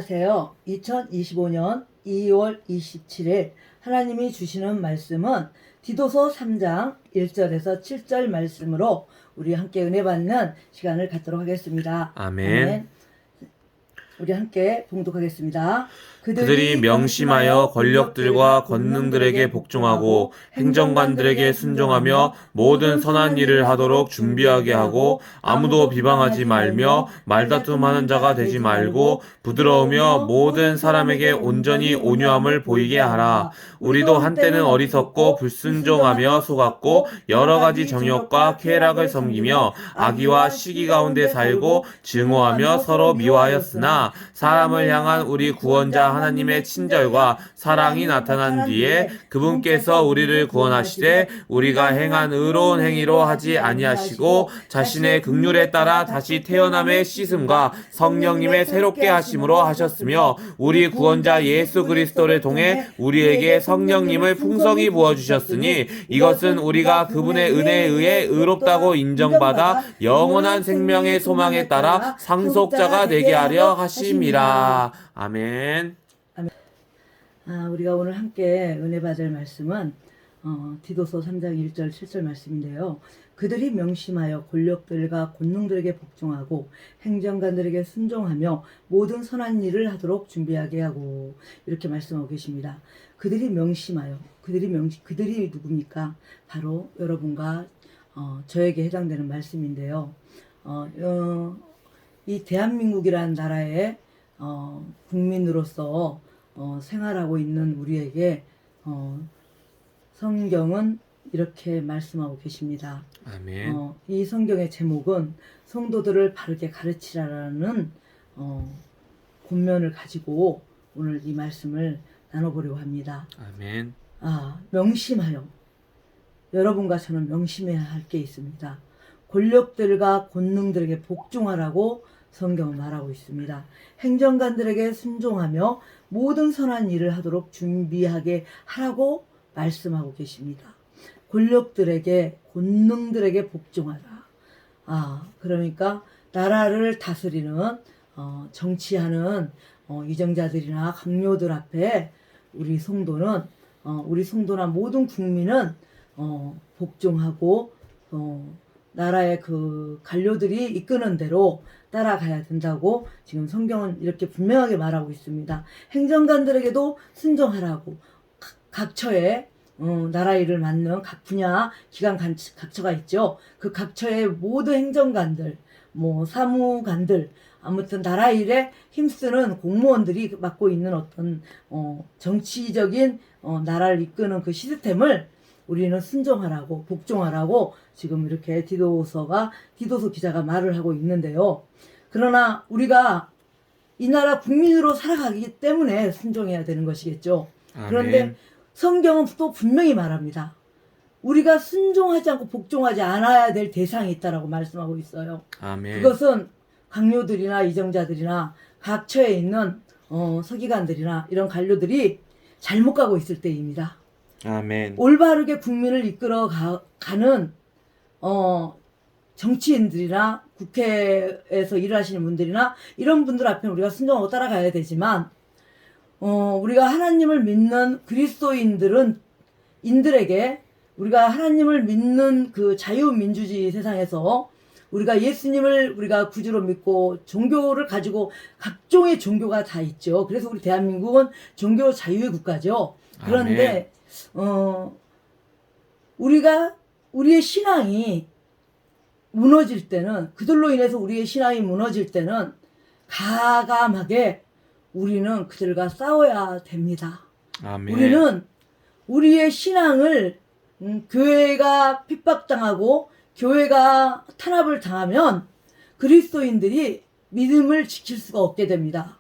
안녕하세요. 2025년 2월 27일 하나님이 주시는 말씀은 디도서 3장 1절에서 7절 말씀으로 우리 함께 은혜 받는 시간을 갖도록 하겠습니다. 아멘. 우리 함께 봉독하겠습니다. 그들이 명심하여 권력들과 권능들에게 복종하고 행정관들에게 순종하며 모든 선한 일을 하도록 준비하게 하고 아무도 비방하지 말며 말다툼하는 자가 되지 말고 부드러우며 모든 사람에게 온전히 온유함을 보이게 하라. 우리도 한때는 어리석고 불순종하며 속았고 여러 가지 정욕과 쾌락을 섬기며 악의와 시기 가운데 살고 증오하며 서로 미워하였으나 사람을 향한 우리 구원자 하나님의 친절과 사랑이 나타난 뒤에 그분께서 우리를 구원하시되 우리가 행한 의로운 행위로 하지 아니하시고 자신의 긍휼에 따라 다시 태어남의 씻음과 성령님의 새롭게 하심으로 하셨으며 우리 구원자 예수 그리스도를 통해 우리에게 성령님을 풍성히 부어주셨으니 이것은 우리가 그분의 은혜에 의해 의롭다고 인정받아 영원한 생명의 소망에 따라 상속자가 되게 하려 하심이라. 아멘. 우리가 오늘 함께 은혜 받을 말씀은 디도서 3장 1절 7절 말씀인데요. 그들이 명심하여 권력들과 권능들에게 복종하고 행정관들에게 순종하며 모든 선한 일을 하도록 준비하게 하고 이렇게 말씀하고 계십니다. 그들이 명심하여 그들이 누굽니까? 바로 여러분과 저에게 해당되는 말씀인데요. 이 대한민국이라는 나라의 국민으로서 생활하고 있는 우리에게 성경은 이렇게 말씀하고 계십니다. 아멘. 이 성경의 제목은 성도들을 바르게 가르치라라는 본면을 가지고 오늘 이 말씀을 나눠보려고 합니다. 아멘. 명심하여 여러분과 저는 명심해야 할 게 있습니다. 권력들과 권능들에게 복종하라고 성경은 말하고 있습니다. 행정관들에게 순종하며 모든 선한 일을 하도록 준비하게 하라고 말씀하고 계십니다. 권력들에게 권능들에게 복종하라. 그러니까 나라를 다스리는 정치하는 위정자들이나 강요들 앞에 우리 성도나 모든 국민은 복종하고 나라의 그 관료들이 이끄는 대로 따라가야 된다고 지금 성경은 이렇게 분명하게 말하고 있습니다. 행정관들에게도 순종하라고 각처에 나라 일을 맡는 각 분야 기관 각처가 있죠. 그 각처의 모든 행정관들, 사무관들, 아무튼 나라 일에 힘쓰는 공무원들이 맡고 있는 어떤 정치적인 나라를 이끄는 그 시스템을 우리는 순종하라고 복종하라고 지금 이렇게 디도서 기자가 말을 하고 있는데요. 그러나 우리가 이 나라 국민으로 살아가기 때문에 순종해야 되는 것이겠죠. 아멘. 그런데 성경은 또 분명히 말합니다. 우리가 순종하지 않고 복종하지 않아야 될 대상이 있다라고 말씀하고 있어요. 아멘. 그것은 강요들이나 이정자들이나 각처에 있는 서기관들이나 이런 관료들이 잘못 가고 있을 때입니다. 아멘. 올바르게 국민을 이끌어 가는 정치인들이나 국회에서 일하시는 분들이나 이런 분들 앞에 우리가 순종하고 따라가야 되지만 우리가 하나님을 믿는 인들에게 우리가 하나님을 믿는 그 자유민주주의 세상에서 우리가 예수님을 우리가 구주로 믿고 종교를 가지고 각종의 종교가 다 있죠. 그래서 우리 대한민국은 종교 자유의 국가죠. 그런데 우리의 신앙이 무너질 때는, 그들로 인해서 우리의 신앙이 무너질 때는 가감하게 우리는 그들과 싸워야 됩니다. 아멘. 우리는 우리의 신앙을 교회가 핍박당하고 교회가 탄압을 당하면 그리스도인들이 믿음을 지킬 수가 없게 됩니다.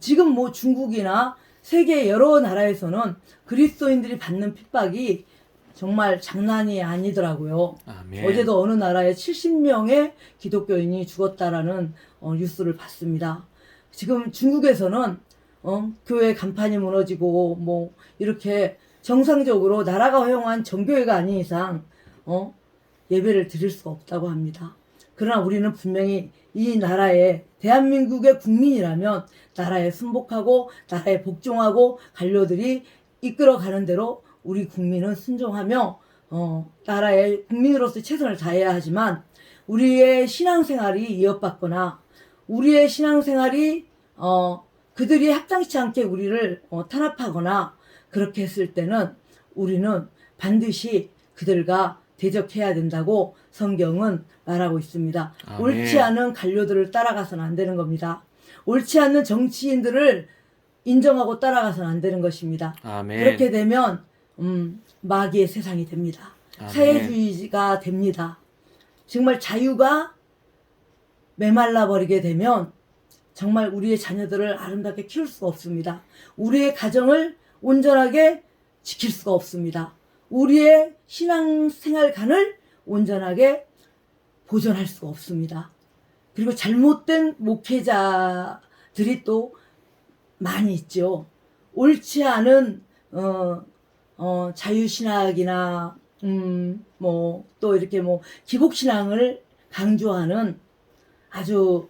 지금 중국이나 세계 여러 나라에서는 그리스도인들이 받는 핍박이 정말 장난이 아니더라고요. 아멘. 어제도 어느 나라에 70명의 기독교인이 죽었다라는 뉴스를 봤습니다. 지금 중국에서는 교회 간판이 무너지고 이렇게 정상적으로 나라가 허용한 정교회가 아닌 이상 예배를 드릴 수가 없다고 합니다. 그러나 우리는 분명히 이 나라의 대한민국의 국민이라면 나라에 순복하고 나라에 복종하고 관료들이 이끌어가는 대로 우리 국민은 순종하며 나라의 국민으로서 최선을 다해야 하지만 우리의 신앙생활이 위협받거나 우리의 신앙생활이 그들이 합당치 않게 우리를 탄압하거나 그렇게 했을 때는 우리는 반드시 그들과 대적해야 된다고 성경은 말하고 있습니다. 아멘. 옳지 않은 관료들을 따라가서는 안 되는 겁니다. 옳지 않는 정치인들을 인정하고 따라가서는 안 되는 것입니다. 아멘. 그렇게 되면 마귀의 세상이 됩니다. 아멘. 사회주의가 됩니다. 정말 자유가 메말라 버리게 되면 정말 우리의 자녀들을 아름답게 키울 수가 없습니다. 우리의 가정을 온전하게 지킬 수가 없습니다. 우리의 신앙생활관을 온전하게 보존할 수가 없습니다. 그리고 잘못된 목회자들이 또 많이 있죠. 옳지 않은 자유신학이나 또 이렇게 기복신앙을 강조하는 아주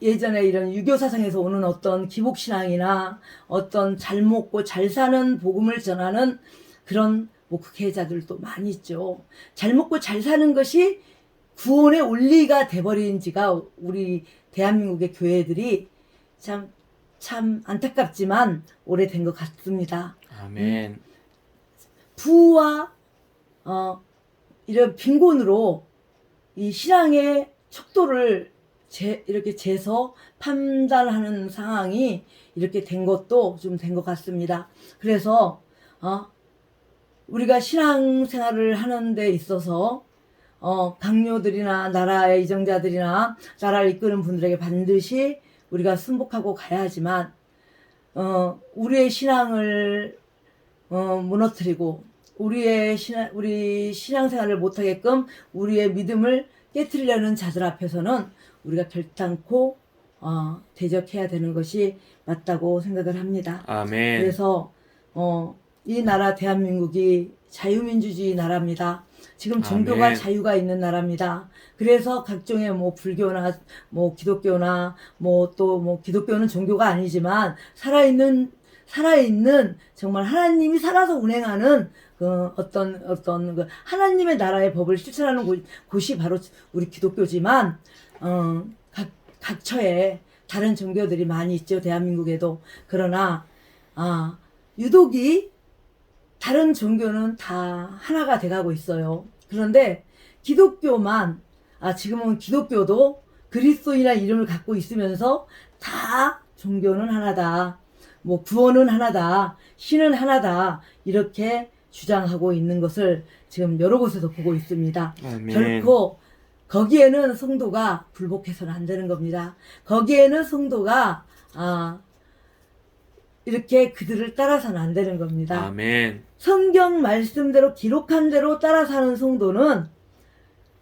예전에 이런 유교 사상에서 오는 어떤 기복신앙이나 어떤 잘 먹고 잘 사는 복음을 전하는 그런 목회자들도 많이 있죠. 잘 먹고 잘 사는 것이 구원의 원리가 돼버린 지가 우리 대한민국의 교회들이 참 안타깝지만 오래된 것 같습니다. 아멘. 부와 이런 빈곤으로 이 신앙의 척도를 이렇게 재서 판단하는 상황이 이렇게 된 것도 좀 된 것 같습니다. 그래서 우리가 신앙생활을 하는 데 있어서 강요들이나 나라의 이정자들이나 나라를 이끄는 분들에게 반드시 우리가 순복하고 가야 하지만 우리의 신앙을 무너뜨리고 우리 신앙생활을 못하게끔 우리의 믿음을 깨트리려는 자들 앞에서는 우리가 결단코 대적해야 되는 것이 맞다고 생각을 합니다. 아멘. 그래서 이 나라 대한민국이 자유민주주의 나라입니다. 지금 종교가 아멘. 자유가 있는 나라입니다. 그래서 각종의 불교나 기독교나 또 기독교는 종교가 아니지만 살아있는 정말 하나님이 살아서 운행하는 어떤 하나님의 나라의 법을 실천하는 곳이 바로 우리 기독교지만 각처에 다른 종교들이 많이 있죠. 대한민국에도. 그러나 유독이 다른 종교는 다 하나가 돼가고 있어요. 그런데 기독교만 지금은 기독교도 그리스도인이라는 이름을 갖고 있으면서 다 종교는 하나다. 구원은 하나다. 신은 하나다. 이렇게 주장하고 있는 것을 지금 여러 곳에서 보고 있습니다. 아멘. 결코 거기에는 성도가 굴복해서는 안 되는 겁니다. 거기에는 성도가 이렇게 그들을 따라서는 안 되는 겁니다. 아멘. 성경 말씀대로 기록한 대로 따라 사는 성도는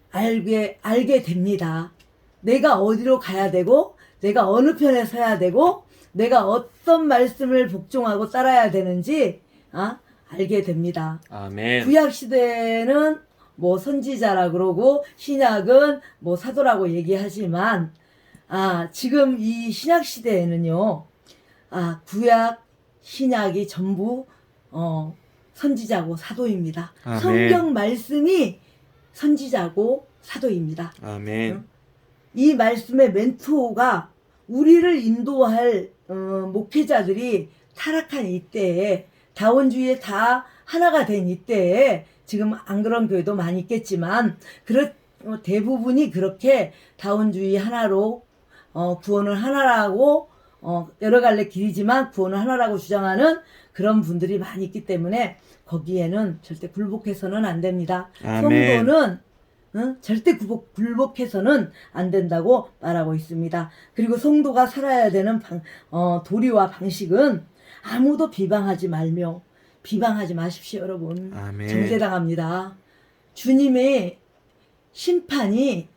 알게 됩니다. 내가 어디로 가야 되고 내가 어느 편에 서야 되고 내가 어떤 말씀을 복종하고 따라야 되는지 알게 됩니다. 아멘. 구약 시대에는 선지자라 그러고 신약은 사도라고 얘기하지만 지금 이 신약 시대에는요. 구약 신약이 전부 선지자고 사도입니다. 아멘. 성경 말씀이 선지자고 사도입니다. 아멘. 이 말씀의 멘토가 우리를 인도할 목회자들이 타락한 이때에 다원주의에 다 하나가 된 이때에 지금 안 그런 교회도 많이 있겠지만 대부분이 그렇게 다원주의 하나로 구원은 하나라고 여러 갈래 길이지만 구원은 하나라고 주장하는 그런 분들이 많이 있기 때문에 거기에는 절대 굴복해서는 안 됩니다. 아멘. 성도는 절대 굴복해서는 안 된다고 말하고 있습니다. 그리고 성도가 살아야 되는 도리와 방식은 아무도 비방하지 말며 비방하지 마십시오, 여러분. 아멘. 정죄당합니다. 주님의 심판이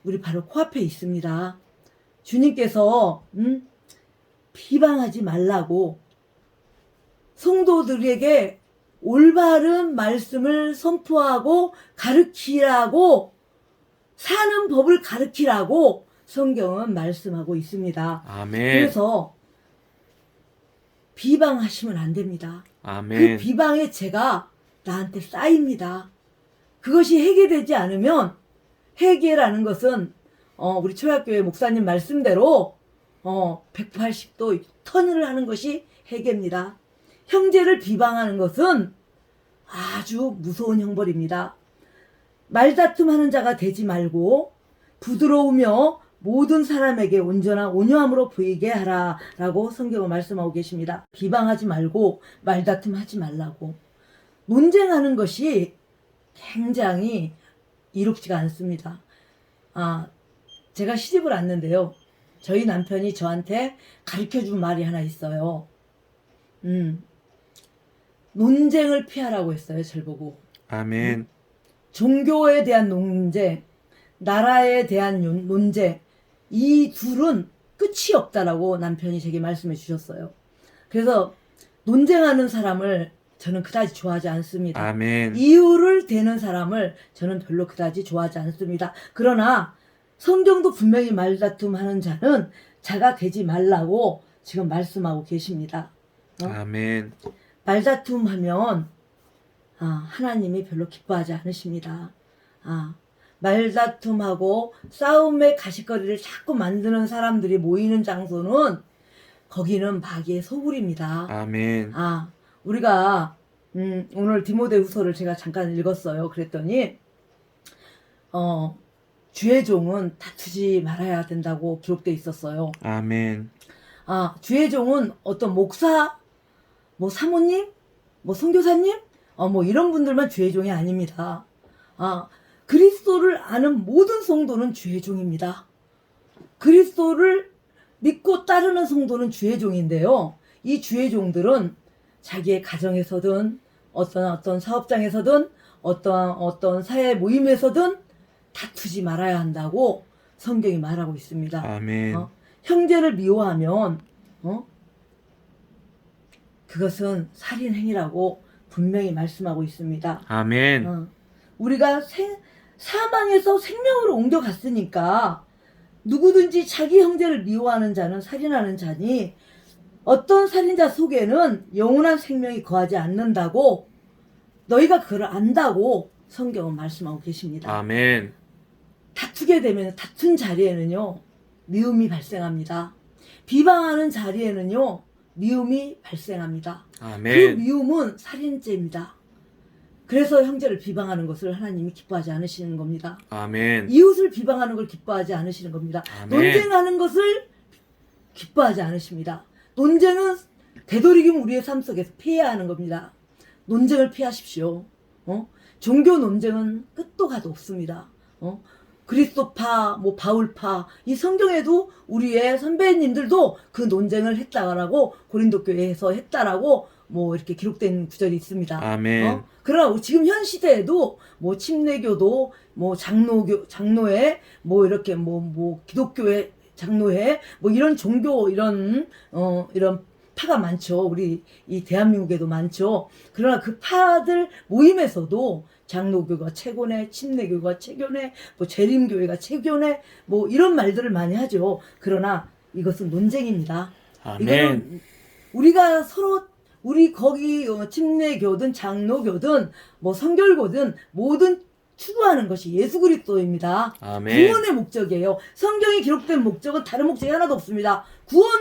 우리 바로 코앞에 있습니다. 주님께서 비방하지 말라고 성도들에게 올바른 말씀을 선포하고 가르치라고 사는 법을 가르치라고 성경은 말씀하고 있습니다. 아멘. 그래서 비방하시면 안 됩니다. 그 아멘. 비방의 죄가 나한테 쌓입니다. 그것이 해결되지 않으면 회개라는 것은 우리 초약교회 목사님 말씀대로 180도 턴을 하는 것이 회개입니다. 형제를 비방하는 것은 아주 무서운 형벌입니다. 말다툼하는 자가 되지 말고 부드러우며 모든 사람에게 온전한 온유함으로 보이게 하라라고 성경은 말씀하고 계십니다. 비방하지 말고 말다툼하지 말라고. 논쟁하는 것이 굉장히 이롭지가 않습니다. 제가 시집을 왔는데요. 저희 남편이 저한테 가르쳐준 말이 하나 있어요. 논쟁을 피하라고 했어요. 절 보고. 아멘. 종교에 대한 논쟁, 나라에 대한 논쟁, 이 둘은 끝이 없다라고 남편이 제게 말씀해 주셨어요. 그래서 논쟁하는 사람을 저는 그다지 좋아하지 않습니다. 아멘. 이유를 대는 사람을 저는 별로 그다지 좋아하지 않습니다. 그러나 성경도 분명히 말다툼하는 자는 자가 되지 말라고 지금 말씀하고 계십니다. 아멘. 말다툼하면 하나님이 별로 기뻐하지 않으십니다. 말다툼하고 싸움의 가시거리를 자꾸 만드는 사람들이 모이는 장소는 거기는 마귀의 소굴입니다. 아멘. 우리가 오늘 디모데후서를 제가 잠깐 읽었어요. 그랬더니 주의 종은 다투지 말아야 된다고 기록되어 있었어요. 아멘. 주의 종은 어떤 목사, 뭐 사모님, 뭐 선교사님, 뭐 이런 분들만 주의 종이 아닙니다. 그리스도를 아는 모든 성도는 주의 종입니다. 그리스도를 믿고 따르는 성도는 주의 종인데요. 이 주의 종들은 자기의 가정에서든 어떤 사업장에서든 어떤 사회 모임에서든 다투지 말아야 한다고 성경이 말하고 있습니다. 아멘. 형제를 미워하면 그것은 살인행위라고 분명히 말씀하고 있습니다. 아멘. 우리가 사망에서 생명으로 옮겨갔으니까 누구든지 자기 형제를 미워하는 자는 살인하는 자니 어떤 살인자 속에는 영원한 생명이 거하지 않는다고 너희가 그걸 안다고 성경은 말씀하고 계십니다. 아멘. 다투게 되면 다툰 자리에는요 미움이 발생합니다. 비방하는 자리에는요 미움이 발생합니다. 아멘. 그 미움은 살인죄입니다. 그래서 형제를 비방하는 것을 하나님이 기뻐하지 않으시는 겁니다. 아멘. 이웃을 비방하는 걸 기뻐하지 않으시는 겁니다. 아멘. 논쟁하는 것을 기뻐하지 않으십니다. 논쟁은 되도록이면 우리의 삶 속에서 피해야 하는 겁니다. 논쟁을 피하십시오. 종교 논쟁은 끝도 가도 없습니다. 그리스도파, 바울파, 이 성경에도 우리의 선배님들도 그 논쟁을 했다라고 고린도 교회에서 했다라고 이렇게 기록된 구절이 있습니다. 아멘. 그러나 지금 현 시대에도 침례교도 장로회 이렇게 기독교회 장로회 이런 종교 이런 파가 많죠. 우리 이 대한민국에도 많죠. 그러나 그 파들 모임에서도 장로교가 최고네, 침례교가 최고네, 재림교회가 최고네, 이런 말들을 많이 하죠. 그러나 이것은 논쟁입니다. 아멘. 이거는 우리가 서로 우리 거기 침례교든 장로교든 성결교든 모든 추구하는 것이 예수 그리스도입니다. 아멘. 구원의 목적이에요. 성경이 기록된 목적은 다른 목적이 하나도 없습니다. 구원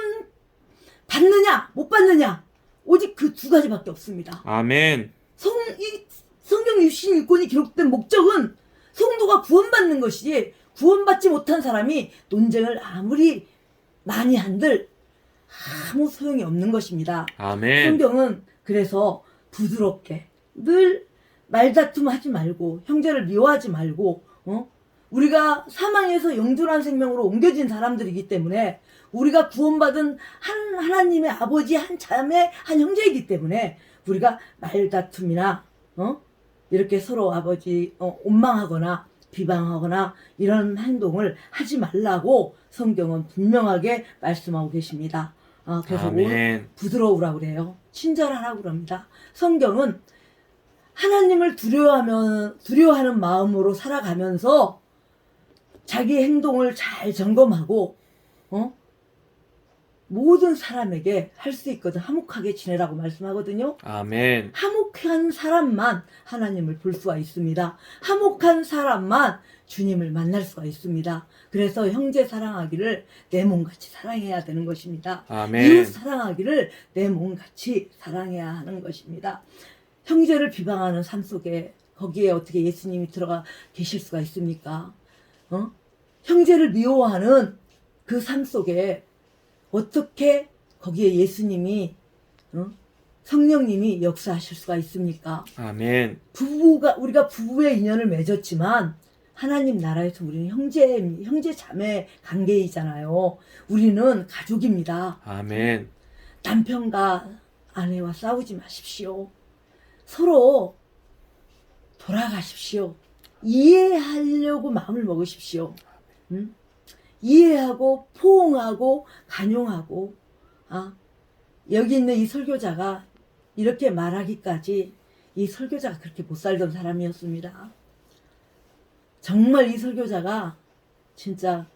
받느냐 못 받느냐 오직 그 두 가지밖에 없습니다. 아멘. 성경 유신 일권이 기록된 목적은 성도가 구원받는 것이지 구원받지 못한 사람이 논쟁을 아무리 많이 한들 아무 소용이 없는 것입니다. 아멘. 성경은 그래서 부드럽게 늘 말다툼하지 말고 형제를 미워하지 말고 우리가 사망에서 영존한 생명으로 옮겨진 사람들이기 때문에 우리가 구원받은 한 하나님의 아버지 한 자매 한 형제이기 때문에 우리가 말다툼이나 이렇게 서로 아버지 원망하거나 비방하거나 이런 행동을 하지 말라고 성경은 분명하게 말씀하고 계십니다. 그래서 아멘. 부드러우라고 그래요. 친절하라고 그럽니다. 성경은 하나님을 두려워하는 마음으로 살아가면서 자기 행동을 잘 점검하고 모든 사람에게 할 수 있거든. 화목하게 지내라고 말씀하거든요. 아멘. 화목한 사람만 하나님을 볼 수가 있습니다. 화목한 사람만 주님을 만날 수가 있습니다. 그래서 형제 사랑하기를 내 몸같이 사랑해야 되는 것입니다. 아멘. 이웃 사랑하기를 내 몸같이 사랑해야 하는 것입니다. 형제를 비방하는 삶 속에 거기에 어떻게 예수님이 들어가 계실 수가 있습니까? 형제를 미워하는 그 삶 속에 어떻게 거기에 예수님이 성령님이 역사하실 수가 있습니까? 아멘. 우리가 부부의 인연을 맺었지만 하나님 나라에서 우리는 형제 자매 관계이잖아요. 우리는 가족입니다. 아멘. 남편과 아내와 싸우지 마십시오. 서로 돌아가십시오. 이해하려고 마음을 먹으십시오. 이해하고 포옹하고 간용하고 여기 있는 이 설교자가 이렇게 말하기까지 이 설교자가 그렇게 못 살던 사람이었습니다. 정말 이 설교자가 진짜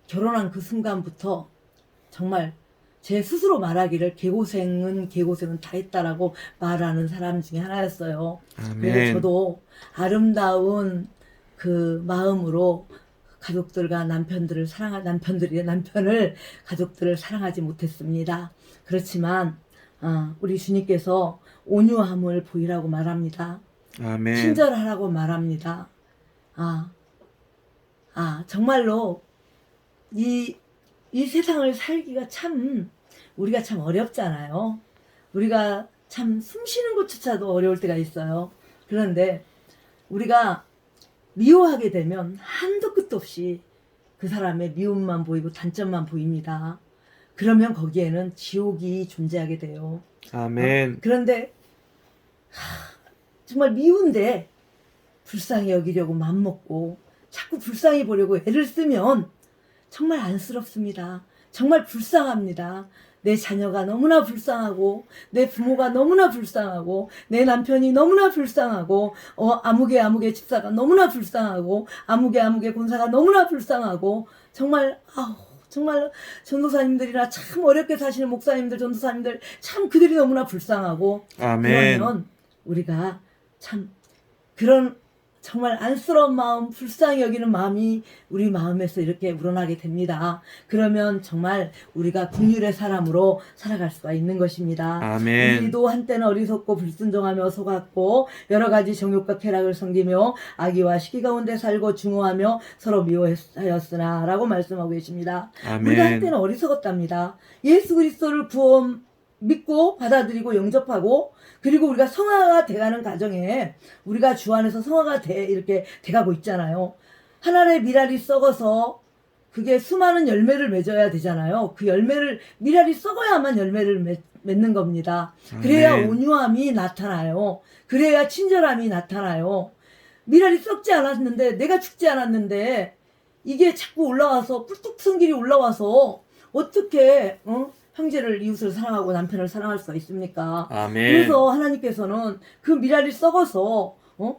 결혼한 그 순간부터 정말 제 스스로 말하기를 개고생은 다 했다라고 말하는 사람 중에 하나였어요. 아멘. 그래서 저도 아름다운 그 마음으로 가족들과 남편을 가족들을 사랑하지 못했습니다. 그렇지만 우리 주님께서 온유함을 보이라고 말합니다. 아멘. 친절하라고 말합니다. 정말로 이 세상을 살기가 우리가 참 어렵잖아요. 우리가 참 숨 쉬는 것조차도 어려울 때가 있어요. 그런데 우리가 미워하게 되면 한도 끝도 없이 그 사람의 미움만 보이고 단점만 보입니다. 그러면 거기에는 지옥이 존재하게 돼요. 아멘. 그런데 정말 미운데 불쌍히 여기려고 맘먹고 자꾸 불쌍히 보려고 애를 쓰면 정말 안쓰럽습니다. 정말 불쌍합니다. 내 자녀가 너무나 불쌍하고 내 부모가 너무나 불쌍하고 내 남편이 너무나 불쌍하고 아무개 집사가 너무나 불쌍하고 아무개 본사가 너무나 불쌍하고 정말 전도사님들이나 참 어렵게 사시는 목사님들 전도사님들 참 그들이 너무나 불쌍하고 아멘. 그러면 우리가 참 그런 정말 안쓰러운 마음, 불쌍히 여기는 마음이 우리 마음에서 이렇게 우러나게 됩니다. 그러면 정말 우리가 긍휼의 사람으로 살아갈 수가 있는 것입니다. 아멘. 우리도 한때는 어리석고 불순종하며 속았고 여러 가지 정욕과 쾌락을 섬기며 악의와 시기 가운데 살고 중후하며 서로 미워하였으나 라고 말씀하고 계십니다. 아멘. 우리가 한때는 어리석었답니다. 예수 그리스도를 구원 믿고 받아들이고 영접하고 그리고 우리가 성화가 돼가는 과정에 우리가 주 안에서 성화가 이렇게 돼가고 있잖아요. 하나의 미랄이 썩어서 그게 수많은 열매를 맺어야 되잖아요. 그 미랄이 썩어야만 열매를 맺는 겁니다. 그래야 아멘. 온유함이 나타나요. 그래야 친절함이 나타나요. 미랄이 썩지 않았는데 내가 죽지 않았는데 이게 자꾸 올라와서 뿔뚝성길이 올라와서 어떻게 형제를 이웃을 사랑하고 남편을 사랑할 수가 있습니까? 아멘. 그래서 하나님께서는 그 미랄이 썩어서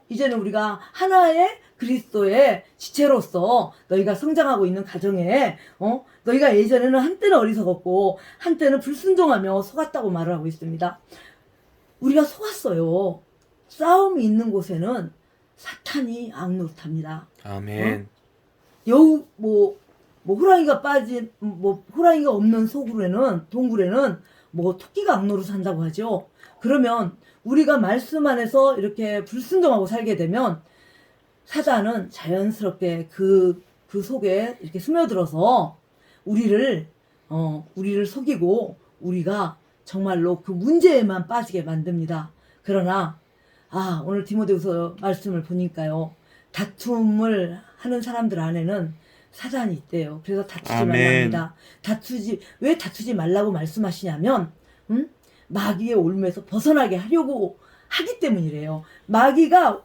이제는 우리가 하나의 그리스도의 지체로서 너희가 성장하고 있는 가정에 너희가 예전에는 한때는 어리석었고 한때는 불순종하며 속았다고 말을 하고 있습니다. 우리가 속았어요. 싸움이 있는 곳에는 사탄이 악노릇합니다. 아멘. 호랑이가 없는 동굴에는 토끼가 악노릇 한다고 하죠. 그러면 우리가 말씀 안에서 이렇게 불순종하고 살게 되면 사단은 자연스럽게 그 속에 이렇게 스며들어서 우리를 속이고 우리가 정말로 그 문제에만 빠지게 만듭니다. 그러나 오늘 디모데후서 말씀을 보니까요. 다툼을 하는 사람들 안에는 사단이 있대요. 그래서 다투지 아멘. 말랍니다. 왜 다투지 말라고 말씀하시냐면 마귀의 올무에서 벗어나게 하려고 하기 때문이래요. 마귀가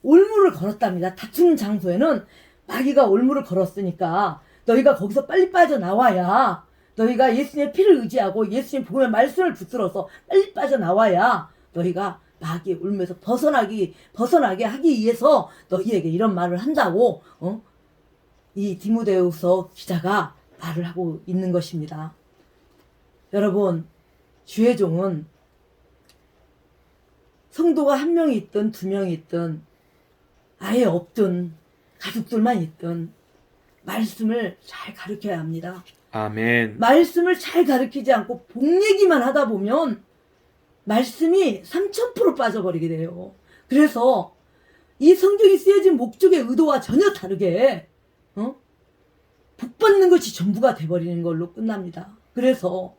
올무를 걸었답니다. 다투는 장소에는 마귀가 올무를 걸었으니까 너희가 거기서 빨리 빠져나와야 너희가 예수님의 피를 의지하고 예수님 복음의 말씀을 붙들어서 빨리 빠져나와야 너희가 마귀의 울면서 벗어나게 하기 위해서 너희에게 이런 말을 한다고 이 디모데후서 기자가 말을 하고 있는 것입니다. 여러분, 주의 종은 성도가 한 명이 있든 두 명이 있든 아예 없든 가족들만 있든 말씀을 잘 가르쳐야 합니다. 아멘. 말씀을 잘 가르치지 않고 복 얘기만 하다 보면 말씀이 3000% 빠져버리게 돼요. 그래서 이 성경이 쓰여진 목적의 의도와 전혀 다르게 복 받는 것이 전부가 돼버리는 걸로 끝납니다. 그래서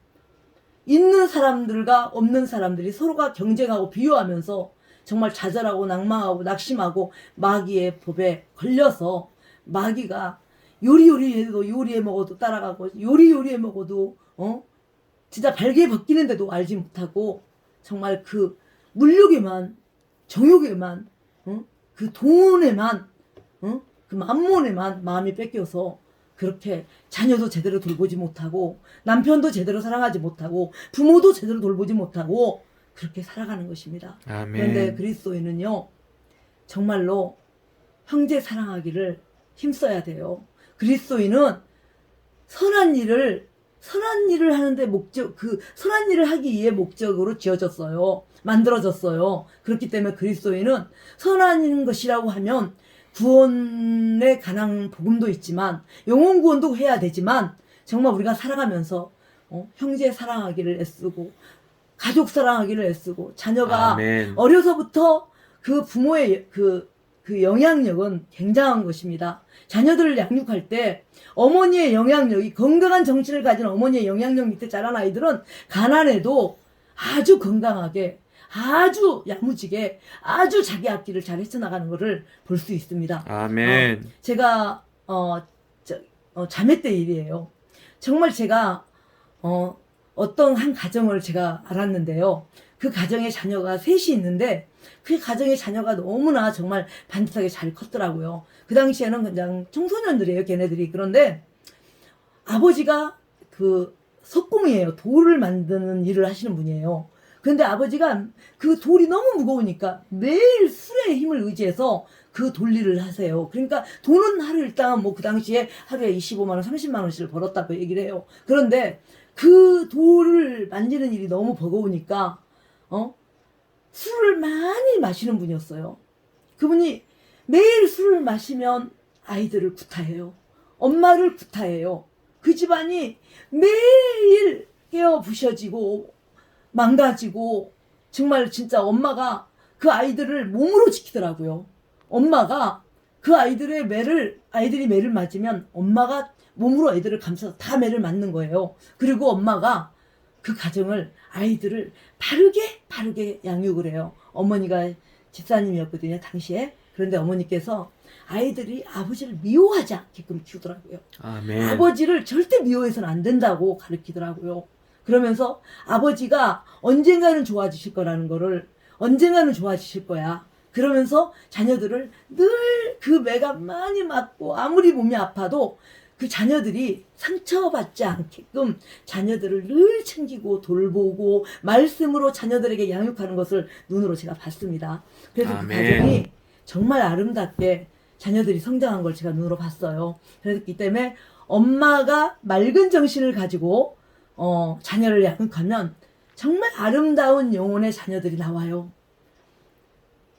있는 사람들과 없는 사람들이 서로가 경쟁하고 비교하면서 정말 좌절하고 낭망하고 낙심하고 마귀의 법에 걸려서 마귀가 요리해도 요리해 먹어도 따라가고 요리해 먹어도 진짜 발개 벗기는데도 알지 못하고 정말 그 물욕에만 정욕에만 그 돈에만 그 만몬에만 마음이 뺏겨서 그렇게 자녀도 제대로 돌보지 못하고 남편도 제대로 사랑하지 못하고 부모도 제대로 돌보지 못하고 그렇게 살아가는 것입니다. 아멘. 그런데 그리스도인은요 정말로 형제 사랑하기를 힘써야 돼요. 그리스도인은 선한 일을 하는데 선한 일을 하기 위해 목적으로 지어졌어요. 만들어졌어요. 그렇기 때문에 그리스도인은 선한 것이라고 하면 구원에 관한 복음도 있지만 영혼 구원도 해야 되지만 정말 우리가 살아가면서 형제 사랑하기를 애쓰고 가족 사랑하기를 애쓰고 자녀가 아멘. 어려서부터 그 부모의 그 영향력은 굉장한 것입니다. 자녀들을 양육할 때 어머니의 영향력이 건강한 정신을 가진 어머니의 영향력 밑에 자란 아이들은 가난해도 아주 건강하게 아주 야무지게 아주 자기 앞길을 잘 헤쳐나가는 것을 볼 수 있습니다. 아멘. 제가 자매 때 일이에요. 정말 제가 어떤 한 가정을 제가 알았는데요. 그 가정에 자녀가 셋이 있는데 그 가정의 자녀가 너무나 정말 반듯하게 잘 컸더라고요. 그 당시에는 그냥 청소년들이에요, 걔네들이. 그런데 아버지가 그 석공이에요. 돌을 만드는 일을 하시는 분이에요. 근데 아버지가 그 돌이 너무 무거우니까 매일 술의 힘을 의지해서 그 돌일을 하세요. 그러니까 돈은 하루 일단 그 당시에 하루에 25만 원, 30만 원씩을 벌었다고 얘기를 해요. 그런데 그 돌을 만지는 일이 너무 버거우니까 술을 많이 마시는 분이었어요. 그분이 매일 술을 마시면 아이들을 구타해요. 엄마를 구타해요. 그 집안이 매일 깨어 부셔지고 망가지고 정말 진짜 엄마가 그 아이들을 몸으로 지키더라고요. 엄마가 그 아이들이 매를 맞으면 엄마가 몸으로 아이들을 감싸서 다 매를 맞는 거예요. 그리고 엄마가 그 가정을 아이들을 바르게 양육을 해요. 어머니가 집사님이었거든요, 당시에. 그런데 어머니께서 아이들이 아버지를 미워하지 않게끔 키우더라고요. 아멘. 아버지를 절대 미워해서는 안 된다고 가르치더라고요. 그러면서 아버지가 언젠가는 좋아지실 거라는 거를 언젠가는 좋아지실 거야. 그러면서 자녀들을 늘 그 매가 많이 맞고 아무리 몸이 아파도 그 자녀들이 상처받지 않게끔 자녀들을 늘 챙기고 돌보고 말씀으로 자녀들에게 양육하는 것을 눈으로 제가 봤습니다. 그래서 그 가정이 정말 아름답게 자녀들이 성장한 걸 제가 눈으로 봤어요. 그렇기 때문에 엄마가 맑은 정신을 가지고 자녀를 양육하면 정말 아름다운 영혼의 자녀들이 나와요.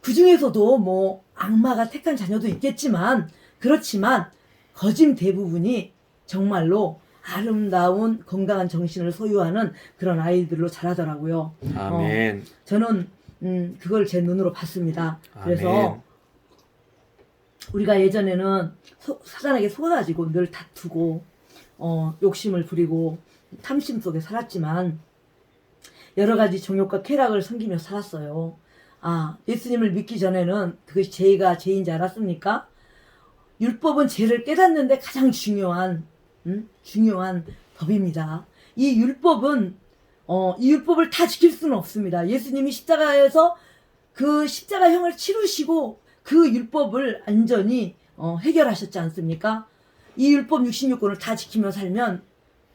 그 중에서도 악마가 택한 자녀도 있겠지만 그렇지만 거진 대부분이 정말로 아름다운 건강한 정신을 소유하는 그런 아이들로 자라더라고요. 아멘. 저는 그걸 제 눈으로 봤습니다. 그래서 아멘. 우리가 예전에는 사단에게 속아가지고 늘 다투고 욕심을 부리고 탐심 속에 살았지만 여러 가지 정욕과 쾌락을 섬기며 살았어요. 예수님을 믿기 전에는 그것이 죄가 죄인지 알았습니까? 율법은 죄를 깨닫는데 가장 중요한 법입니다. 이 율법을 다 지킬 수는 없습니다. 예수님이 십자가에서 그 십자가형을 치르시고 그 율법을 완전히 해결하셨지 않습니까? 이 율법 66권을 다 지키며 살면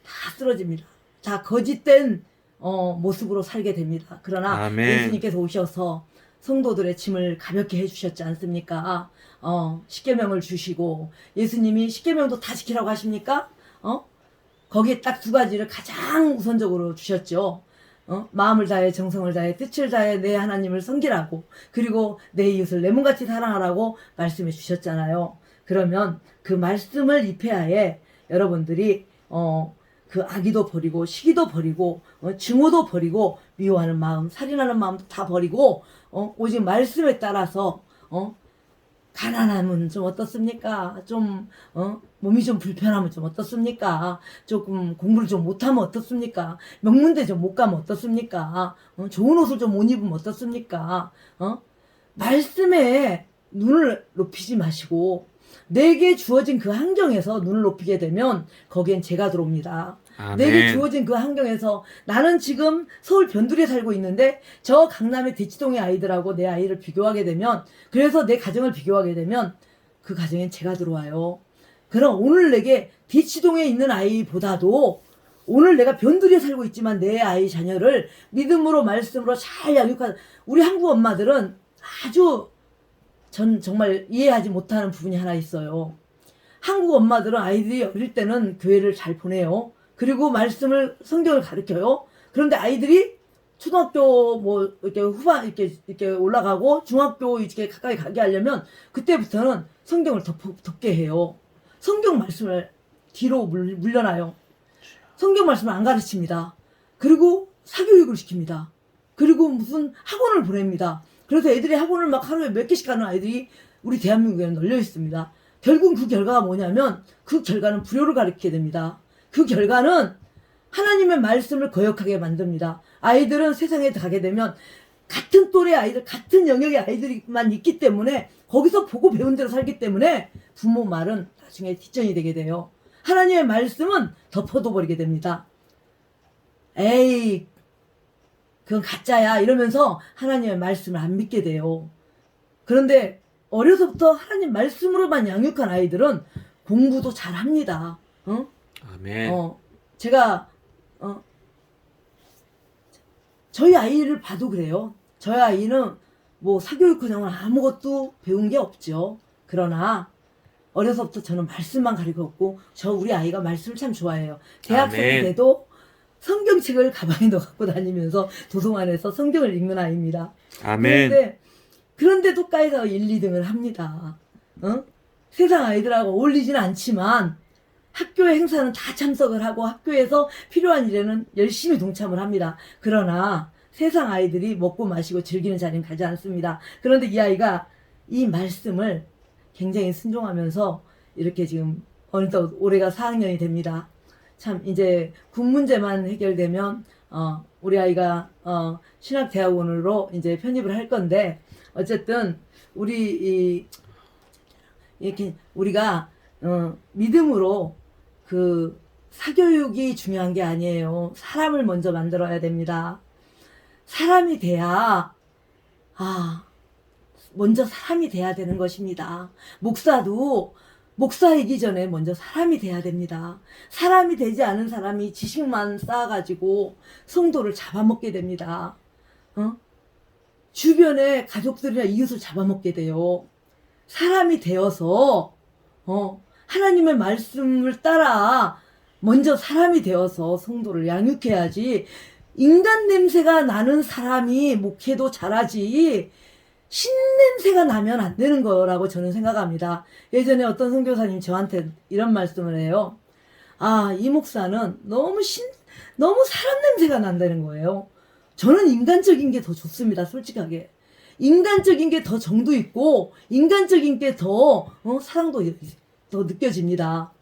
다 쓰러집니다. 다 거짓된 모습으로 살게 됩니다. 그러나 아멘. 예수님께서 오셔서 성도들의 짐을 가볍게 해주셨지 않습니까? 십계명을 주시고 예수님이 십계명도 다 지키라고 하십니까? 거기에 딱 두 가지를 가장 우선적으로 주셨죠. 마음을 다해 정성을 다해 뜻을 다해 내 하나님을 섬기라고, 그리고 내 이웃을 내 몸같이 사랑하라고 말씀해 주셨잖아요. 그러면 그 말씀을 입회하에 여러분들이 그 악의도 버리고 시기도 버리고 증오도 버리고 미워하는 마음, 살인하는 마음도 다 버리고 오직 말씀에 따라서 가난함은 좀 어떻습니까? 좀 몸이 좀 불편하면 좀 어떻습니까? 조금 공부를 좀 못하면 어떻습니까? 명문대 좀 못 가면 어떻습니까? 좋은 옷을 좀 못 입으면 어떻습니까? 말씀에 눈을 높이지 마시고 내게 주어진 그 환경에서 눈을 높이게 되면 거기엔 죄가 들어옵니다. 아멘. 내게 주어진 그 환경에서 나는 지금 서울 변두리에 살고 있는데 저 강남의 대치동의 아이들하고 내 아이를 비교하게 되면, 그래서 내 가정을 비교하게 되면 그 가정엔 죄가 들어와요. 그럼 오늘 내게 대치동에 있는 아이보다도 오늘 내가 변두리에 살고 있지만 내 아이 자녀를 믿음으로 말씀으로 잘 양육한 우리 한국 엄마들은 아주 전 정말 이해하지 못하는 부분이 하나 있어요. 한국 엄마들은 아이들이 어릴 때는 교회를 잘 보내요. 그리고 말씀을 성경을 가르쳐요. 그런데 아이들이 초등학교 뭐 이렇게 후반 이렇게 올라가고 중학교 이렇게 가까이 가게 하려면 그때부터는 성경을 덮게 해요. 성경 말씀을 뒤로 물려놔요. 성경 말씀을 안 가르칩니다. 그리고 사교육을 시킵니다. 그리고 무슨 학원을 보냅니다. 그래서 애들이 학원을 막 하루에 몇 개씩 가는 아이들이 우리 대한민국에는 널려 있습니다. 결국 그 결과가 뭐냐면 그 결과는 불효를 가르치게 됩니다. 그 결과는 하나님의 말씀을 거역하게 만듭니다. 아이들은 세상에 가게 되면 같은 또래 아이들, 같은 영역의 아이들만 있기 때문에 거기서 보고 배운 대로 살기 때문에 부모 말은 나중에 뒷전이 되게 돼요. 하나님의 말씀은 덮어둬 버리게 됩니다. 에이, 그건 가짜야 이러면서 하나님의 말씀을 안 믿게 돼요. 그런데 어려서부터 하나님 말씀으로만 양육한 아이들은 공부도 잘합니다. 아멘. 제가 저희 아이를 봐도 그래요. 저희 아이는 뭐 사교육 과정은 아무것도 배운 게 없죠. 그러나 어려서부터 저는 말씀만 가르쳤고 우리 아이가 말씀을 참 좋아해요. 대학생이 돼도 성경책을 가방에 넣어 갖고 다니면서 도서관에서 성경을 읽는 아이입니다. 아멘. 그런데도 까이서 1, 2등을 합니다. 세상 아이들하고 어울리지는 않지만 학교의 행사는 다 참석을 하고 학교에서 필요한 일에는 열심히 동참을 합니다. 그러나 세상 아이들이 먹고 마시고 즐기는 자리는 가지 않습니다. 그런데 이 아이가 이 말씀을 굉장히 순종하면서 이렇게 지금 어느덧 올해가 4학년이 됩니다. 참 이제 군 문제만 해결되면 우리 아이가 신학대학원으로 이제 편입을 할 건데, 어쨌든 이렇게 우리가 믿음으로 그 사교육이 중요한 게 아니에요. 사람을 먼저 만들어야 됩니다. 사람이 돼야 먼저 사람이 돼야 되는 것입니다. 목사도 목사이기 전에 먼저 사람이 돼야 됩니다. 사람이 되지 않은 사람이 지식만 쌓아가지고 성도를 잡아먹게 됩니다. 주변에 가족들이나 이웃을 잡아먹게 돼요. 사람이 되어서 하나님의 말씀을 따라 먼저 사람이 되어서 성도를 양육해야지, 인간 냄새가 나는 사람이 목회도 잘하지 신 냄새가 나면 안 되는 거라고 저는 생각합니다. 예전에 어떤 선교사님 저한테 이런 말씀을 해요. 이 목사는 너무 사람 냄새가 난다는 거예요. 저는 인간적인 게 더 좋습니다. 솔직하게. 인간적인 게 더 정도 있고 인간적인 게 더 사랑도 더 느껴집니다.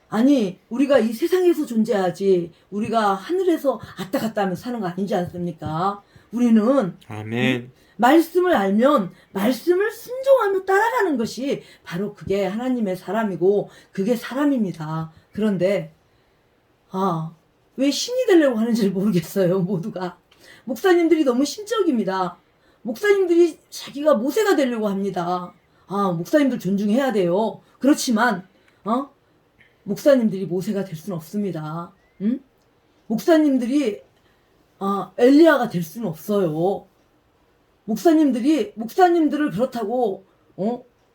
아니 우리가 이 세상에서 존재하지 우리가 하늘에서 왔다 갔다 하면서 사는 거 아니지 않습니까? 우리는 아멘. 말씀을 알면 말씀을 순종하며 따라가는 것이 바로 그게 하나님의 사람이고 그게 사람입니다. 그런데 왜 신이 되려고 하는지 모르겠어요. 모두가. 목사님들이 너무 신적입니다. 목사님들이 자기가 모세가 되려고 합니다. 목사님들 존중해야 돼요. 그렇지만 목사님들이 모세가 될 수는 없습니다. 목사님들이 엘리야가 될 수는 없어요. 목사님들을 그렇다고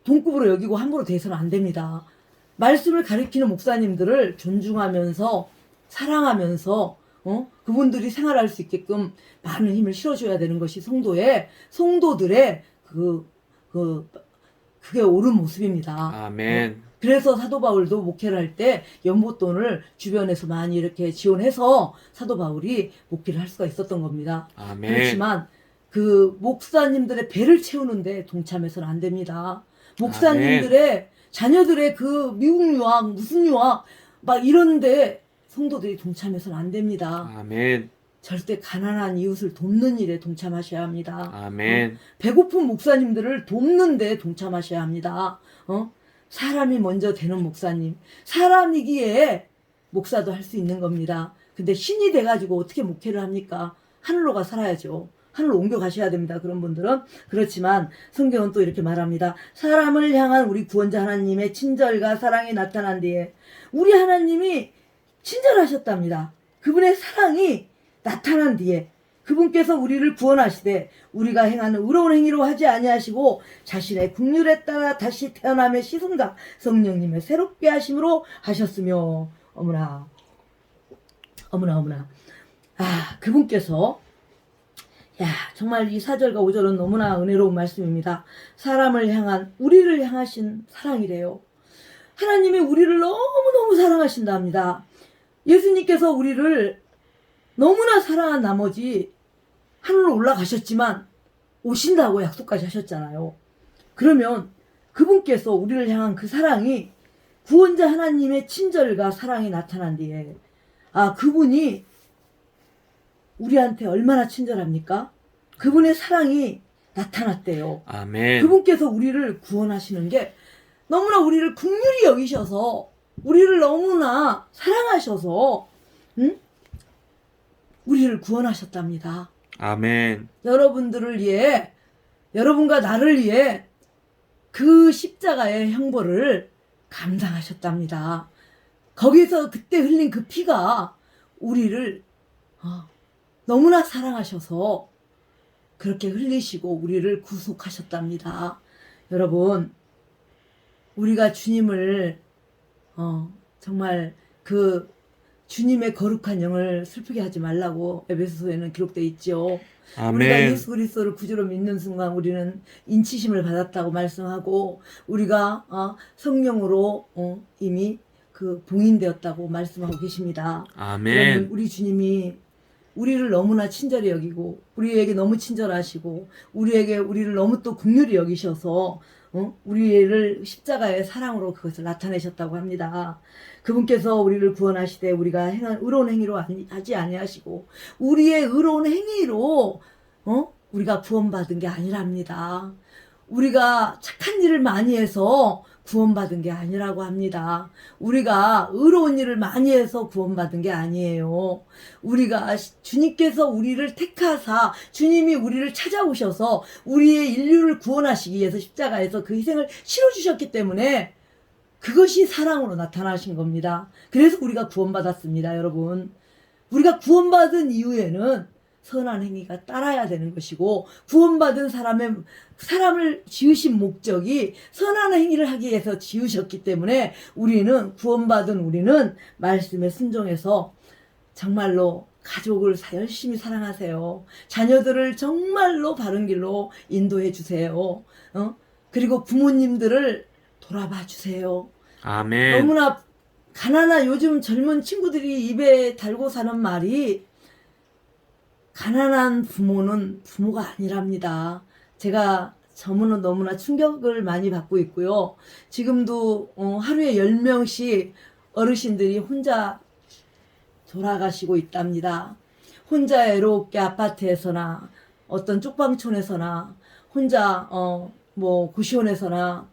동급으로 여기고 함부로 대해서는 안 됩니다. 말씀을 가리키는 목사님들을 존중하면서 사랑하면서 그분들이 생활할 수 있게끔 많은 힘을 실어줘야 되는 것이 성도들의 그게 옳은 모습입니다. 아멘. 그래서 사도 바울도 목회를 할 때 연못돈을 주변에서 많이 이렇게 지원해서 사도 바울이 목회를 할 수가 있었던 겁니다. 아멘. 그렇지만 그 목사님들의 배를 채우는데 동참해서는 안 됩니다. 목사님들의 자녀들의 그 미국 유학, 무슨 유학 막 이런데 성도들이 동참해서는 안 됩니다. 아멘. 절대 가난한 이웃을 돕는 일에 동참하셔야 합니다. 아멘. 배고픈 목사님들을 돕는 데 동참하셔야 합니다. 사람이 먼저 되는 목사님. 사람이기에 목사도 할 수 있는 겁니다. 근데 신이 돼가지고 어떻게 목회를 합니까? 하늘로 가 살아야죠. 하늘로 옮겨가셔야 됩니다. 그런 분들은. 그렇지만 성경은 또 이렇게 말합니다. 사람을 향한 우리 구원자 하나님의 친절과 사랑이 나타난 뒤에 우리 하나님이 친절하셨답니다. 그분의 사랑이 나타난 뒤에 그분께서 우리를 구원하시되 우리가 행하는 의로운 행위로 하지 아니하시고 자신의 국률에 따라 다시 태어남의 시선과 성령님의 새롭게 하심으로 하셨으며 어머나 그분께서 정말 이 4절과 5절은 너무나 은혜로운 말씀입니다. 사람을 향한 우리를 향하신 사랑이래요. 하나님이 우리를 너무너무 사랑하신답니다. 예수님께서 우리를 너무나 사랑한 나머지 하늘로 올라가셨지만 오신다고 약속까지 하셨잖아요. 그러면 그분께서 우리를 향한 그 사랑이 구원자 하나님의 친절과 사랑이 나타난 뒤에 그분이 우리한테 얼마나 친절합니까? 그분의 사랑이 나타났대요. 아멘. 그분께서 우리를 구원하시는 게 너무나 우리를 긍휼히 여기셔서 우리를 너무나 사랑하셔서 우리를 구원하셨답니다. 아멘. 여러분들을 위해 여러분과 나를 위해 그 십자가의 형벌을 감당하셨답니다. 거기서 그때 흘린 그 피가 우리를 너무나 사랑하셔서 그렇게 흘리시고 우리를 구속하셨답니다. 여러분, 우리가 주님을 정말 그 주님의 거룩한 영을 슬프게 하지 말라고 에베소서에는 기록되어 있죠. 아멘. 우리가 예수 그리스도를 구주로 믿는 순간 우리는 인치심을 받았다고 말씀하고 우리가 성령으로 이미 그 봉인되었다고 말씀하고 계십니다. 아멘. 우리 주님이 우리를 너무나 친절히 여기고 우리에게 너무 친절하시고 우리를 너무 또 긍휼히 여기셔서 우리를 십자가의 사랑으로 그것을 나타내셨다고 합니다. 그분께서 우리를 구원하시되 우리가 행한 의로운 행위로 하지 아니하시고 우리의 의로운 행위로 우리가 구원받은 게 아니랍니다. 우리가 착한 일을 많이 해서 구원받은 게 아니라고 합니다. 우리가 의로운 일을 많이 해서 구원받은 게 아니에요. 우리가 주님께서 우리를 택하사 주님이 우리를 찾아오셔서 우리의 인류를 구원하시기 위해서 십자가에서 그 희생을 치러주셨기 때문에 그것이 사랑으로 나타나신 겁니다. 그래서 우리가 구원받았습니다, 여러분. 우리가 구원받은 이후에는 선한 행위가 따라야 되는 것이고 구원받은 사람을 지으신 목적이 선한 행위를 하기 위해서 지으셨기 때문에 구원받은 우리는 말씀에 순종해서 정말로 가족을 열심히 사랑하세요. 자녀들을 정말로 바른 길로 인도해 주세요. 그리고 부모님들을 돌아봐 주세요. 아멘. 너무나 가난한 요즘 젊은 친구들이 입에 달고 사는 말이 가난한 부모는 부모가 아니랍니다. 제가 저문은 너무나 충격을 많이 받고 있고요. 지금도 하루에 10명씩 어르신들이 혼자 돌아가시고 있답니다. 혼자 외롭게 아파트에서나 어떤 쪽방촌에서나 혼자 고시원에서나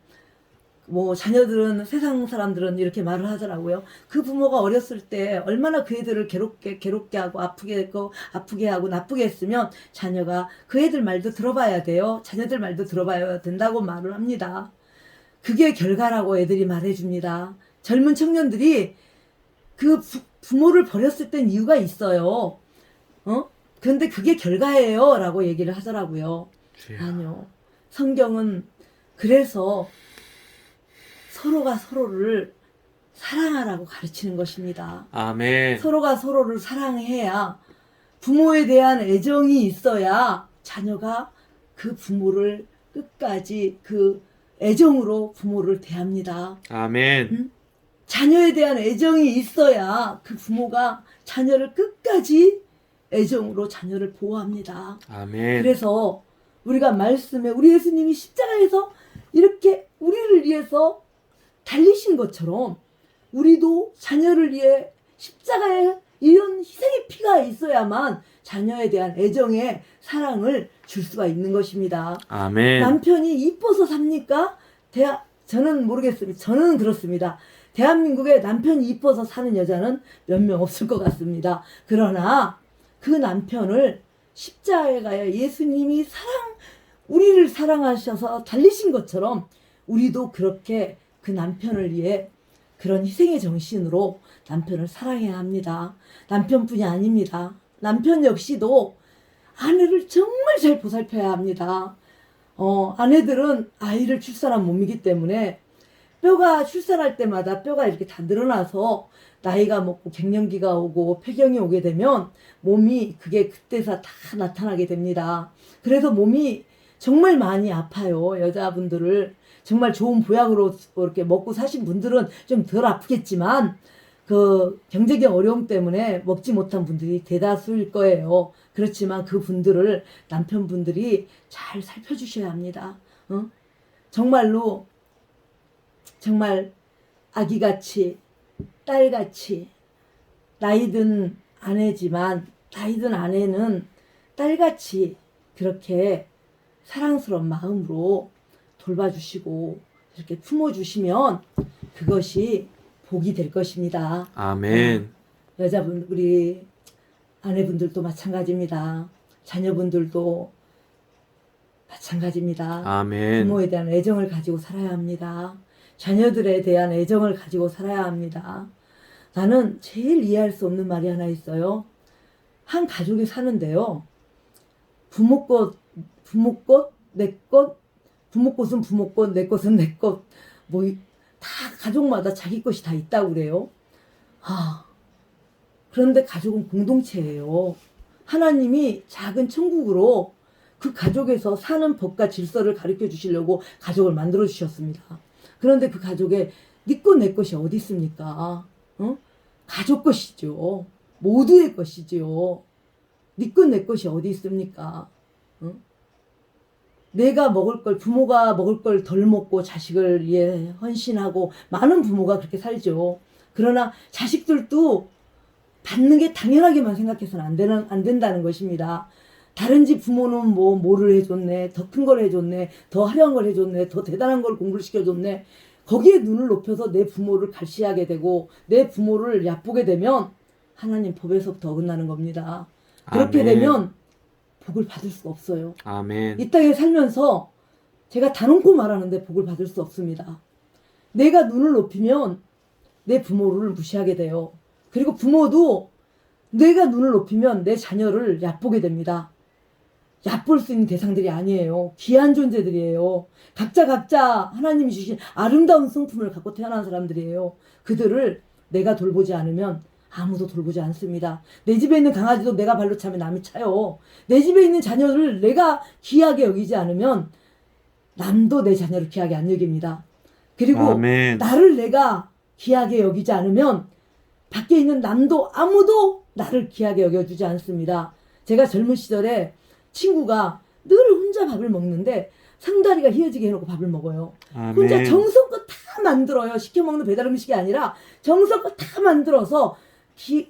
자녀들은 세상 사람들은 이렇게 말을 하더라고요. 그 부모가 어렸을 때 얼마나 그 애들을 괴롭게 하고 아프게 하고 나쁘게 했으면 자녀가 그 애들 말도 들어봐야 돼요. 자녀들 말도 들어봐야 된다고 말을 합니다. 그게 결과라고 애들이 말해줍니다. 젊은 청년들이 그 부모를 버렸을 땐 이유가 있어요. 근데 그게 결과예요 라고 얘기를 하더라고요. 주여. 아니요. 성경은 그래서 서로가 서로를 사랑하라고 가르치는 것입니다. 아멘. 서로가 서로를 사랑해야 부모에 대한 애정이 있어야 자녀가 그 부모를 끝까지 그 애정으로 부모를 대합니다. 아멘. 응? 자녀에 대한 애정이 있어야 그 부모가 자녀를 끝까지 애정으로 자녀를 보호합니다. 아멘. 그래서 우리가 말씀에 우리 예수님이 십자가에서 이렇게 우리를 위해서 달리신 것처럼 우리도 자녀를 위해 십자가에 이런 희생의 피가 있어야만 자녀에 대한 애정의 사랑을 줄 수가 있는 것입니다. 아멘. 남편이 이뻐서 삽니까? 저는 모르겠습니다. 저는 그렇습니다. 대한민국에 남편이 이뻐서 사는 여자는 몇 명 없을 것 같습니다. 그러나 그 남편을 십자가에 예수님이 우리를 사랑하셔서 달리신 것처럼 우리도 그렇게 그 남편을 위해 그런 희생의 정신으로 남편을 사랑해야 합니다. 남편뿐이 아닙니다. 남편 역시도 아내를 정말 잘 보살펴야 합니다. 아내들은 아이를 출산한 몸이기 때문에 뼈가 출산할 때마다 뼈가 이렇게 다 늘어나서 나이가 먹고 갱년기가 오고 폐경이 오게 되면 몸이 그게 그때서 다 나타나게 됩니다. 그래서 몸이 정말 많이 아파요. 여자분들을 정말 좋은 보약으로 이렇게 먹고 사신 분들은 좀 덜 아프겠지만 그 경제적 어려움 때문에 먹지 못한 분들이 대다수일 거예요. 그렇지만 그 분들을 남편분들이 잘 살펴주셔야 합니다. 정말로 정말 아기같이 딸같이 나이든 아내지만 나이든 아내는 딸같이 그렇게 사랑스러운 마음으로 돌봐주시고 이렇게 품어주시면 그것이 복이 될 것입니다. 아멘. 여자분 우리 아내분들도 마찬가지입니다. 자녀분들도 마찬가지입니다. 아멘. 부모에 대한 애정을 가지고 살아야 합니다. 자녀들에 대한 애정을 가지고 살아야 합니다. 나는 제일 이해할 수 없는 말이 하나 있어요. 한 가족이 사는데요. 부모 것, 내 것, 부모 것은 부모 것, 내 것은 내 것, 다 가족마다 자기 것이 다 있다고 그래요. 그런데 가족은 공동체예요. 하나님이 작은 천국으로 그 가족에서 사는 법과 질서를 가르쳐 주시려고 가족을 만들어 주셨습니다. 그런데 그 가족에 네 것, 내 것이 어디 있습니까? 가족 것이죠. 모두의 것이죠. 네 것, 내 것이 어디 있습니까? 내가 먹을 걸, 부모가 먹을 걸 덜 먹고 자식을 위해 헌신하고 많은 부모가 그렇게 살죠. 그러나 자식들도 받는 게 당연하게만 생각해서는 안 된다는 것입니다. 다른 집 부모는 뭐를 해줬네, 더 큰 걸 해줬네, 더 화려한 걸 해줬네, 더 대단한 걸 공부를 시켜줬네. 거기에 눈을 높여서 내 부모를 갈시하게 되고 내 부모를 얕보게 되면 하나님 법에서부터 어긋나는 겁니다. 그렇게 아멘. 되면 복을 받을 수가 없어요. 아멘. 이 땅에 살면서 제가 단언코 말하는데 복을 받을 수 없습니다. 내가 눈을 높이면 내 부모를 무시하게 돼요. 그리고 부모도 내가 눈을 높이면 내 자녀를 얕보게 됩니다. 얕볼 수 있는 대상들이 아니에요. 귀한 존재들이에요. 각자 하나님이 주신 아름다운 성품을 갖고 태어난 사람들이에요. 그들을 내가 돌보지 않으면 아무도 돌보지 않습니다. 내 집에 있는 강아지도 내가 발로 차면 남이 차요. 내 집에 있는 자녀를 내가 귀하게 여기지 않으면 남도 내 자녀를 귀하게 안 여깁니다. 그리고 아멘. 나를 내가 귀하게 여기지 않으면 밖에 있는 남도 아무도 나를 귀하게 여겨주지 않습니다. 제가 젊은 시절에 친구가 늘 혼자 밥을 먹는데 상다리가 휘어지게 해놓고 밥을 먹어요. 아멘. 혼자 정성껏 다 만들어요. 시켜먹는 배달 음식이 아니라 정성껏 다 만들어서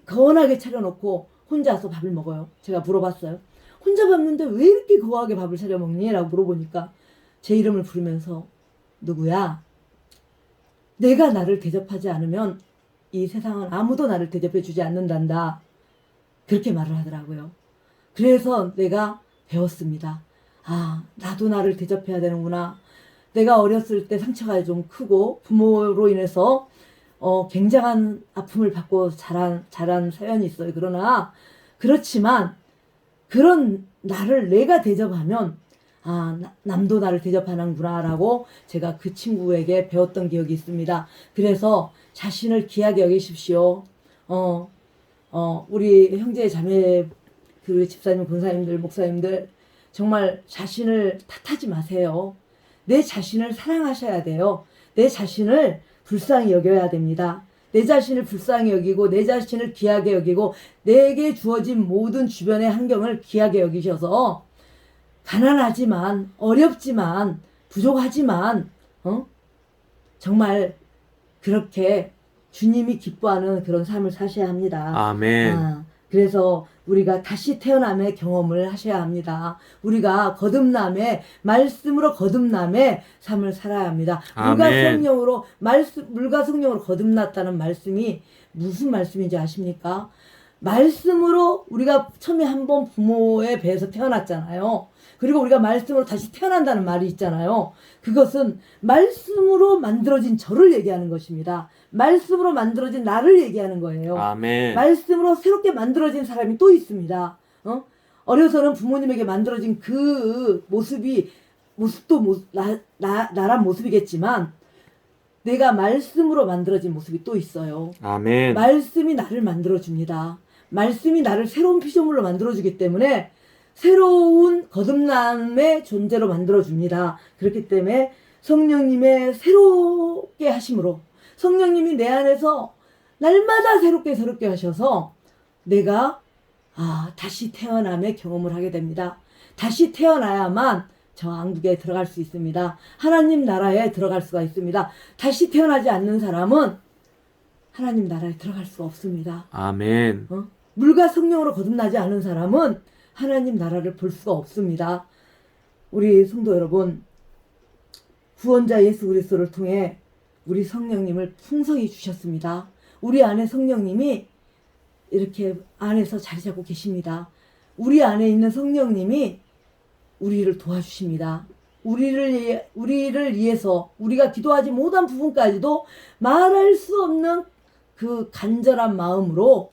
거하게 차려놓고 혼자서 밥을 먹어요. 제가 물어봤어요. 혼자 밥는데 왜 이렇게 거하게 밥을 차려 먹니? 라고 물어보니까 제 이름을 부르면서 누구야? 내가 나를 대접하지 않으면 이 세상은 아무도 나를 대접해 주지 않는단다. 그렇게 말을 하더라고요. 그래서 내가 배웠습니다. 나도 나를 대접해야 되는구나. 내가 어렸을 때 상처가 좀 크고 부모로 인해서 굉장한 아픔을 받고 자란 사연이 있어요. 그러나 그렇지만 그런 나를 내가 대접하면 남도 나를 대접하는구나라고 제가 그 친구에게 배웠던 기억이 있습니다. 그래서 자신을 귀하게 여기십시오. 우리 형제 자매 그 집사님, 권사님들, 목사님들 정말 자신을 탓하지 마세요. 내 자신을 사랑하셔야 돼요. 내 자신을 불쌍히 여겨야 됩니다. 내 자신을 불쌍히 여기고 내 자신을 귀하게 여기고 내게 주어진 모든 주변의 환경을 귀하게 여기셔서 가난하지만 어렵지만 부족하지만 정말 그렇게 주님이 기뻐하는 그런 삶을 사셔야 합니다. 아멘. 그래서 우리가 다시 태어남의 경험을 하셔야 합니다. 우리가 거듭남의 말씀으로 거듭남의 삶을 살아야 합니다. 아멘. 물과 성령으로 거듭났다는 말씀이 무슨 말씀인지 아십니까? 말씀으로 우리가 처음에 한번 부모의 배에서 태어났잖아요. 그리고 우리가 말씀으로 다시 태어난다는 말이 있잖아요. 그것은 말씀으로 만들어진 저를 얘기하는 것입니다. 말씀으로 만들어진 나를 얘기하는 거예요. 아멘. 말씀으로 새롭게 만들어진 사람이 또 있습니다. 어려서는 부모님에게 만들어진 그 모습도 나란 모습이겠지만 내가 말씀으로 만들어진 모습이 또 있어요. 아멘. 말씀이 나를 만들어줍니다. 말씀이 나를 새로운 피조물로 만들어주기 때문에 새로운 거듭남의 존재로 만들어줍니다. 그렇기 때문에 성령님의 새롭게 하심으로 성령님이 내 안에서 날마다 새롭게 하셔서 내가 다시 태어남의 경험을 하게 됩니다. 다시 태어나야만 저 왕국에 들어갈 수 있습니다. 하나님 나라에 들어갈 수가 있습니다. 다시 태어나지 않는 사람은 하나님 나라에 들어갈 수가 없습니다. 아멘. 물과 성령으로 거듭나지 않은 사람은 하나님 나라를 볼 수가 없습니다. 우리 성도 여러분, 구원자 예수 그리스도를 통해 우리 성령님을 풍성히 주셨습니다. 우리 안에 성령님이 이렇게 안에서 자리 잡고 계십니다. 우리 안에 있는 성령님이 우리를 도와주십니다. 우리를 위해서 우리가 기도하지 못한 부분까지도 말할 수 없는 그 간절한 마음으로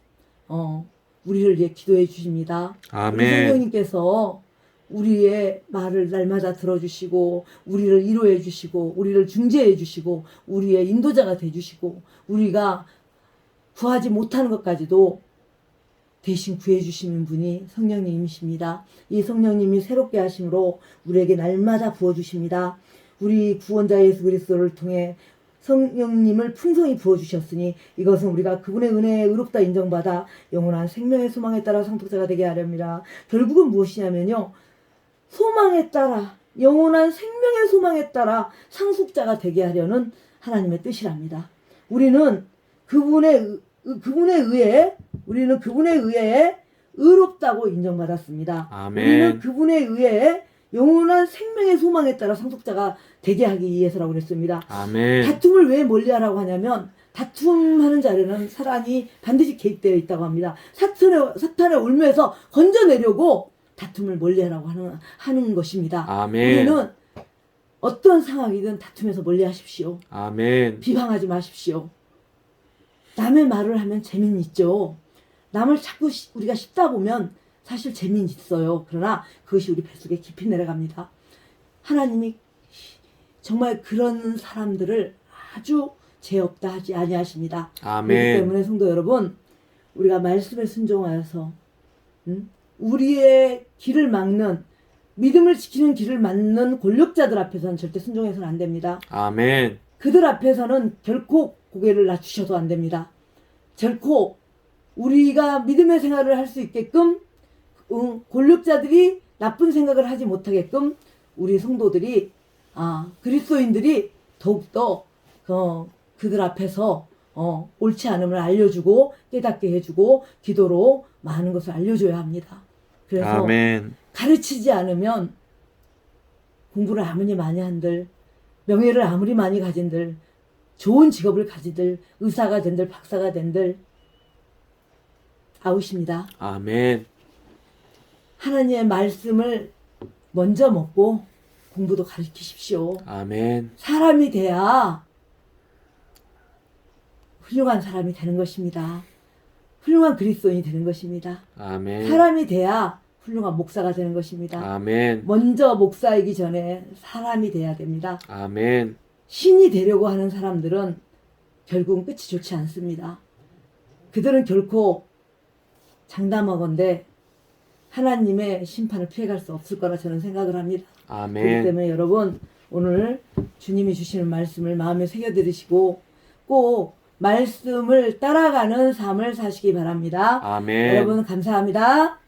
우리를 위해 기도해 주십니다. 아멘. 우리 성령님께서 우리의 말을 날마다 들어주시고 우리를 위로해 주시고 우리를 중재해 주시고 우리의 인도자가 돼 주시고 우리가 구하지 못하는 것까지도 대신 구해 주시는 분이 성령님이십니다. 이 성령님이 새롭게 하심으로 우리에게 날마다 부어주십니다. 우리 구원자 예수 그리스도를 통해 성령님을 풍성히 부어주셨으니 이것은 우리가 그분의 은혜에 의롭다 인정받아 영원한 생명의 소망에 따라 상속자가 되게 하렵니다. 결국은 무엇이냐면요, 소망에 따라 영원한 생명의 소망에 따라 상속자가 되게 하려는 하나님의 뜻이랍니다. 우리는 그분에 의해 의롭다고 인정받았습니다. 아멘. 우리는 그분에 의해 영원한 생명의 소망에 따라 상속자가 되게 하기 위해서라고 그랬습니다. 아멘. 다툼을 왜 멀리하라고 하냐면 다툼하는 자리는 사단이 반드시 개입되어 있다고 합니다. 사탄의 울면서 건져내려고 다툼을 멀리하라고 하는 것입니다. 아멘. 우리는 어떤 상황이든 다툼에서 멀리하십시오. 아멘. 비방하지 마십시오. 남의 말을 하면 재미는 있죠. 남을 자꾸 우리가 씹다 보면 사실 재미는 있어요. 그러나 그것이 우리 뱃속에 깊이 내려갑니다. 하나님이 정말 그런 사람들을 아주 죄 없다 하지 아니하십니다. 아멘. 그렇기 때문에 성도 여러분, 우리가 말씀에 순종하여서 우리의 길을 막는, 믿음을 지키는 길을 막는 권력자들 앞에서는 절대 순종해서는 안 됩니다. 아멘. 그들 앞에서는 결코 고개를 낮추셔도 안 됩니다. 결코 우리가 믿음의 생활을 할 수 있게끔 권력자들이 나쁜 생각을 하지 못하게끔 우리 성도들이 그리스도인들이 더욱더 그들 앞에서 옳지 않음을 알려주고 깨닫게 해주고 기도로 많은 것을 알려줘야 합니다. 그래서 아멘. 가르치지 않으면 공부를 아무리 많이 한들, 명예를 아무리 많이 가진들, 좋은 직업을 가지들, 의사가 된들, 박사가 된들 아웃입니다. 아멘. 하나님의 말씀을 먼저 먹고 공부도 가르치십시오. 아멘. 사람이 돼야 훌륭한 사람이 되는 것입니다. 훌륭한 그리스도인이 되는 것입니다. 아멘. 사람이 돼야 훌륭한 목사가 되는 것입니다. 아멘. 먼저 목사이기 전에 사람이 돼야 됩니다. 아멘. 신이 되려고 하는 사람들은 결국은 끝이 좋지 않습니다. 그들은 결코 장담하건대 하나님의 심판을 피해갈 수 없을 거라 저는 생각을 합니다. 그렇기 아멘. 때문에 여러분 오늘 주님이 주시는 말씀을 마음에 새겨들으시고 꼭 말씀을 따라가는 삶을 사시기 바랍니다. 아멘. 여러분 감사합니다.